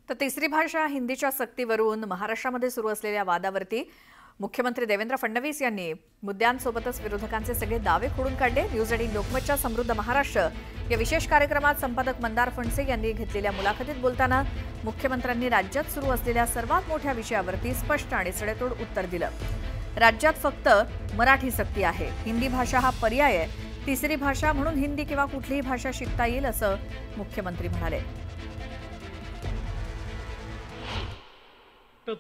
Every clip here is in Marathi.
तर तिसरी भाषा हिंदीच्या सक्तीवरून महाराष्ट्रामध्ये सुरू असलेल्या वादावरती मुख्यमंत्री देवेंद्र फडणवीस यांनी मुद्द्यांसोबतच विरोधकांचे सगळे दावे खोडून काढले। न्यूज 18 लोकमतच्या समृद्ध महाराष्ट्र या विशेष कार्यक्रमात संपादक मंदार फणसे यांनी घेतलेल्या मुलाखतीत बोलताना मुख्यमंत्र्यांनी राज्यात सुरू असलेल्या सर्वात मोठ्या विषयावरती स्पष्ट आणि सडेतोड उत्तर दिलं। राज्यात फक्त मराठी सक्ती आहे, हिंदी भाषा हा पर्याय आहे, तिसरी भाषा म्हणून हिंदी किंवा कुठलीही भाषा शिकता येईल असं मुख्यमंत्री म्हणाले।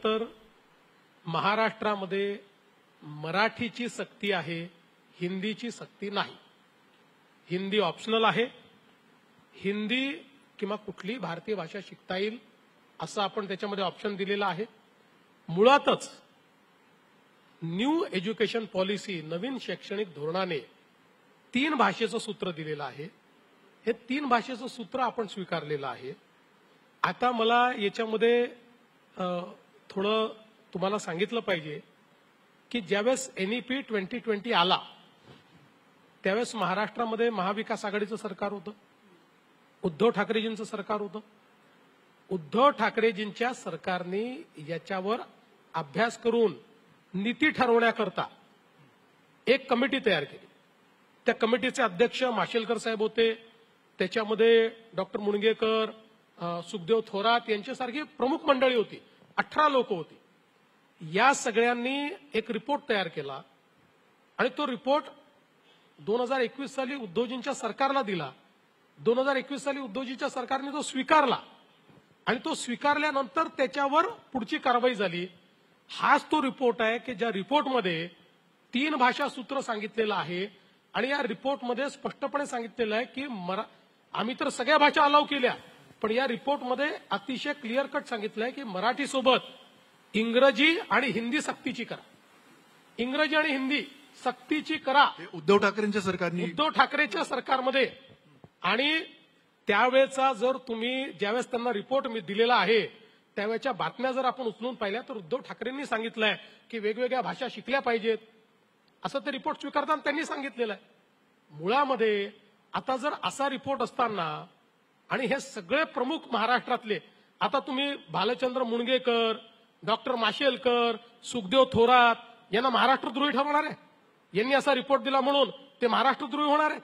तर महाराष्ट्रामध्ये मराठीची सक्ती आहे, हिंदीची सक्ती नाही। हिंदी ऑप्शनल आहे, हिंदी किंवा कुठली भारतीय भाषा शिकता येईल असं आपण त्याच्यामध्ये ऑप्शन दिलेला आहे। मुळातच न्यू एज्युकेशन पॉलिसी नवीन शैक्षणिक धोरणाने 3 भाषेचं सूत्र दिलेलं आहे। हे 3 भाषेचं सूत्र आपण स्वीकारलेलं आहे। आता मला याच्यामध्ये थोडं तुम्हाला सांगितलं पाहिजे की ज्यावेळेस NEP 2020 आला त्यावेळेस महाराष्ट्रामध्ये महाविकास आघाडीचं सरकार होतं, उद्धव ठाकरेजींचं सरकार होतं। उद्धव ठाकरेजींच्या सरकारने याच्यावर अभ्यास करून नीती ठरवण्याकरता एक कमिटी तयार केली। त्या कमिटीचे अध्यक्ष माशेलकर साहेब होते, त्याच्यामध्ये डॉक्टर मुणगेकर, सुखदेव थोरात यांच्यासारखी प्रमुख मंडळी होती, 18 लोक होती। या सगळ्यांनी एक रिपोर्ट तयार केला आणि तो रिपोर्ट 2021 साली उद्धवजींच्या सरकारला दिला। 2021 साली उद्धवजींच्या सरकारने तो स्वीकारला आणि तो स्वीकारल्यानंतर त्याच्यावर पुढची कारवाई झाली। हाच तो रिपोर्ट आहे की ज्या रिपोर्टमध्ये 3 भाषा सूत्र सांगितलेलं आहे आणि या रिपोर्टमध्ये स्पष्टपणे सांगितलेलं आहे की आम्ही तर सगळ्या भाषा अलाव केल्या, पण या रिपोर्टमध्ये अतिशय क्लिअर कट सांगितलंय की मराठी सोबत इंग्रजी आणि हिंदी सक्तीची करा, इंग्रजी आणि हिंदी सक्तीची करा। उद्धव ठाकरेंच्या सरकारने, उद्धव ठाकरेच्या सरकारमध्ये। आणि त्यावेळेचा जर तुम्ही ज्यावेळेस त्यांना रिपोर्ट दिलेला आहे त्यावेळेच्या बातम्या जर आपण उचलून पाहिल्या तर उद्धव ठाकरेंनी सांगितलंय की वेगवेगळ्या भाषा शिकल्या पाहिजेत असं ते रिपोर्ट स्वीकारताना त्यांनी सांगितलेलं आहे। मुळामध्ये आता जर असा रिपोर्ट असताना आणि हे सगळे प्रमुख महाराष्ट्रातले, आता तुम्ही भालचंद्र मुणगेकर, डॉक्टर माशेलकर, सुखदेव थोरात यांना महाराष्ट्रद्रोही ठरवणार आहे? यांनी असा रिपोर्ट दिला म्हणून ते महाराष्ट्रद्रोही होणार आहे?